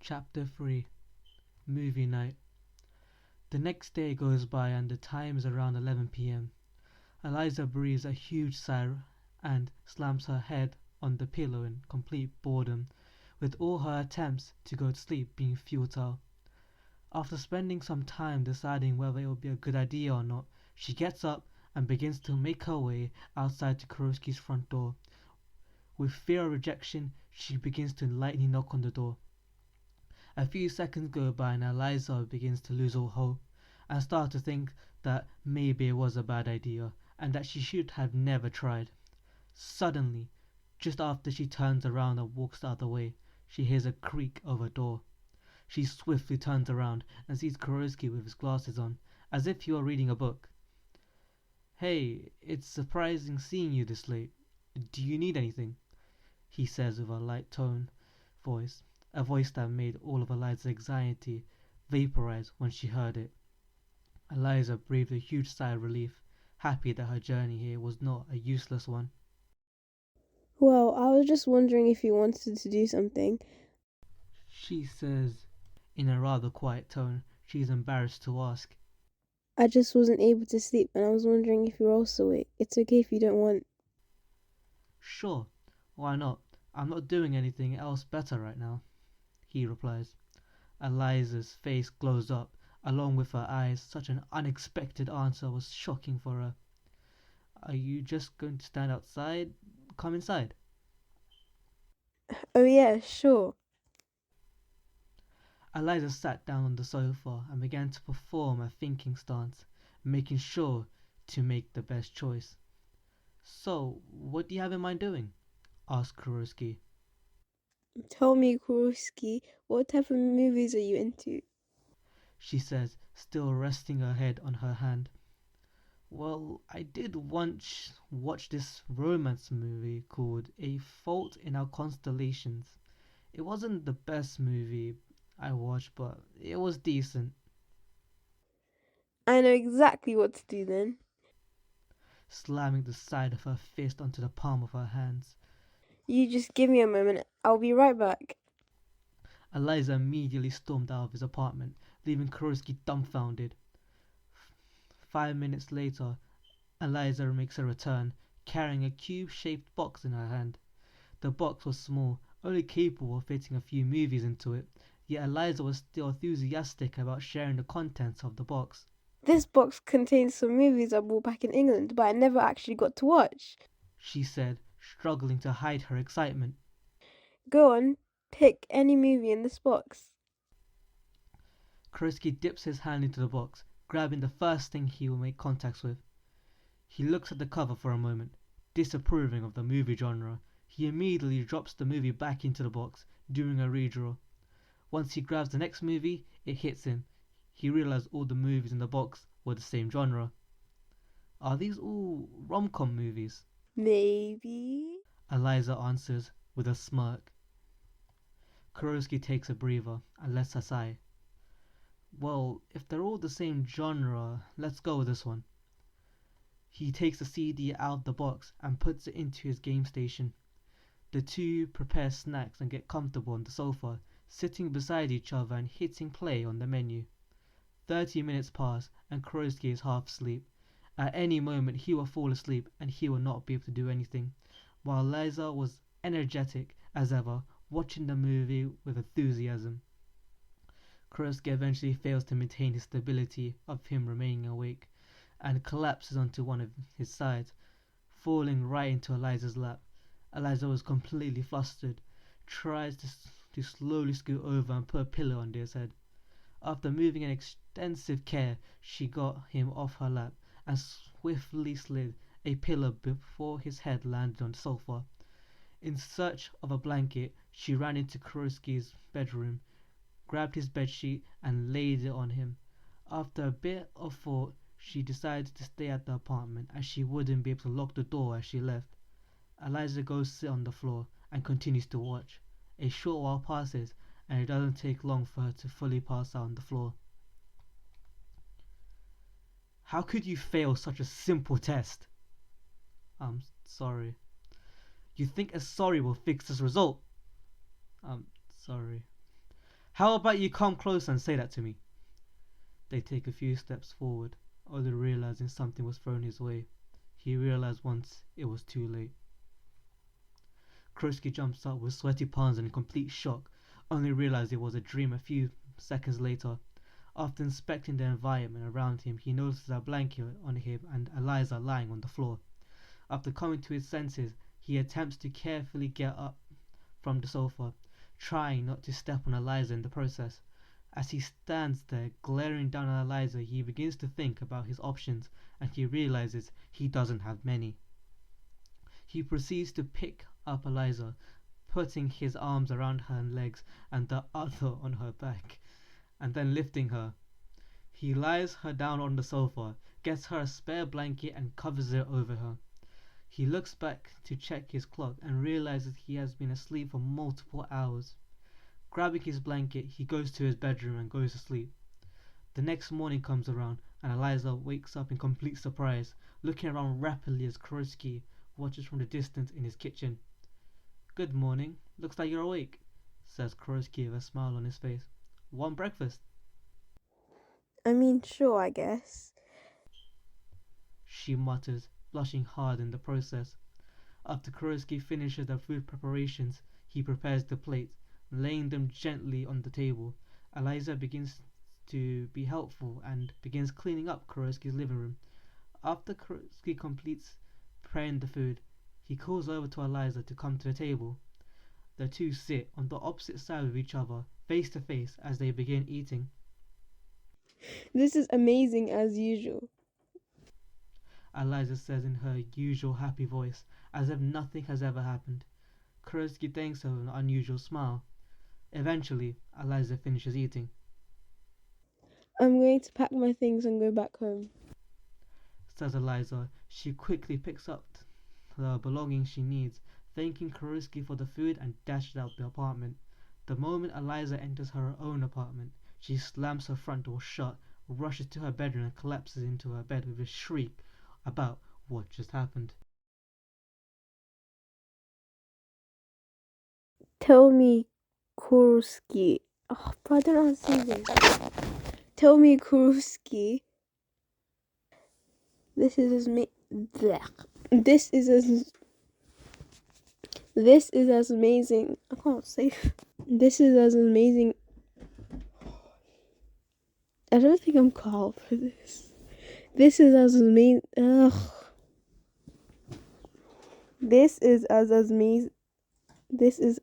Chapter 3. Movie Night. The next day goes by and the time is around 11 p.m. Eliza breathes a huge sigh and slams her head on the pillow in complete boredom, with all her attempts to go to sleep being futile. After spending some time deciding whether it would be a good idea or not, she gets up and begins to make her way outside to Kuroski's front door. With fear of rejection, she begins to lightly knock on the door. A few seconds go by and Eliza begins to lose all hope and start to think that maybe it was a bad idea and that she should have never tried. Suddenly, just after she turns around and walks the other way, she hears a creak of a door. She swiftly turns around and sees Kuroski with his glasses on, as if he were reading a book. "Hey, it's surprising seeing you this late. Do you need anything?" he says with a light voice, a voice that made all of Eliza's anxiety vaporize when she heard it. Eliza breathed a huge sigh of relief, happy that her journey here was not a useless one. Well, I was just wondering if you wanted to do something. She says in a rather quiet tone she is embarrassed to ask. I just wasn't able to sleep and I was wondering if you're also awake. It's okay if you don't want. "Sure, why not? I'm not doing anything else better right now," he replies. Eliza's face glows up, along with her eyes. Such an unexpected answer was shocking for her. "Are you just going to stand outside? Come inside." Oh yeah, sure. Eliza sat down on the sofa and began to perform a thinking stance, making sure to make the best choice. "So, what do you have in mind doing?" asked Kuroski. Tell me, Kuroski, what type of movies are you into? She says, still resting her head on her hand. "Well, I did once watch this romance movie called A Fault in Our Constellations. It wasn't the best movie I watched, but it was decent." I know exactly what to do then. Slamming the side of her fist onto the palm of her hands, You just give me a moment. I'll be right back. Eliza immediately stormed out of his apartment, leaving Kuroski dumbfounded. 5 minutes later, Eliza makes a return, carrying a cube-shaped box in her hand. The box was small, only capable of fitting a few movies into it, yet Eliza was still enthusiastic about sharing the contents of the box. This box contains some movies I bought back in England, but I never actually got to watch. She said, struggling to hide her excitement. Go on, pick any movie in this box. Kuroski dips his hand into the box, grabbing the first thing he will make contact with. He looks at the cover for a moment, disapproving of the movie genre. He immediately drops the movie back into the box, doing a redraw. Once he grabs the next movie, it hits him. He realized all the movies in the box were the same genre. "Are these all rom-com movies?" Maybe. Eliza answers with a smirk. Kuroski takes a breather and lets her sigh. "Well, if they're all the same genre, let's go with this one." He takes the CD out of the box and puts it into his game station. The two prepare snacks and get comfortable on the sofa, sitting beside each other and hitting play on the menu. 30 minutes pass and Kuroski is half asleep. At any moment he will fall asleep and he will not be able to do anything, while Eliza was energetic as ever, watching the movie with enthusiasm. Kuroski eventually fails to maintain his stability of him remaining awake, and collapses onto one of his sides, falling right into Eliza's lap. Eliza was completely flustered, tries to slowly scoot over and put a pillow under his head. After moving in extensive care, she got him off her lap and swiftly slid a pillow before his head landed on the sofa. In search of a blanket, she ran into Kuroski's bedroom, grabbed his bedsheet and laid it on him. After a bit of thought, she decided to stay at the apartment as she wouldn't be able to lock the door as she left. Eliza goes sit on the floor and continues to watch. A short while passes and it doesn't take long for her to fully pass out on the floor. "How could you fail such a simple test?" "I'm sorry." "You think a sorry will fix this result?" "I'm sorry." How about you come close and say that to me? They take a few steps forward, only realizing something was thrown his way. He realized once it was too late. Kurosky jumps up with sweaty palms and in complete shock, only realized it was a dream a few seconds later. After inspecting the environment around him, he notices a blanket on him and Eliza lying on the floor. After coming to his senses, he attempts to carefully get up from the sofa, trying not to step on Eliza in the process. As he stands there glaring down at Eliza, he begins to think about his options and he realizes he doesn't have many. He proceeds to pick up Eliza, putting his arms around her legs and the other on her back, and then lifting her. He lies her down on the sofa, gets her a spare blanket and covers it over her. He looks back to check his clock and realizes he has been asleep for multiple hours. Grabbing his blanket, he goes to his bedroom and goes to sleep. The next morning comes around and Eliza wakes up in complete surprise, looking around rapidly as Kurosky watches from the distance in his kitchen. "Good morning. Looks like you're awake," says Kurosky with a smile on his face. "Want breakfast?" I mean, sure, I guess. she mutters, blushing hard in the process. After Kurosky finishes the food preparations, he prepares the plates, laying them gently on the table. Eliza begins to be helpful and begins cleaning up Kurosky's living room. After Kurosky completes preparing the food, he calls over to Eliza to come to the table. The two sit on the opposite side of each other, face to face, as they begin eating. This is amazing as usual. Eliza says in her usual happy voice, as if nothing has ever happened. Kurosky thanks her with an unusual smile. Eventually, Eliza finishes eating. I'm going to pack my things and go back home, says Eliza. She quickly picks up the belongings she needs, thanking Kurosky for the food and dashes out the apartment. The moment Eliza enters her own apartment, she slams her front door shut, rushes to her bedroom and collapses into her bed with a shriek about what just happened. Tell me, Kurosky. Oh, but I don't know how to say this. Tell me, Kurosky. This is as This is as. This is as amazing. I can't say. This is as amazing. I don't think I'm called for this. This is as amazing. Ugh. This is as amazing. This is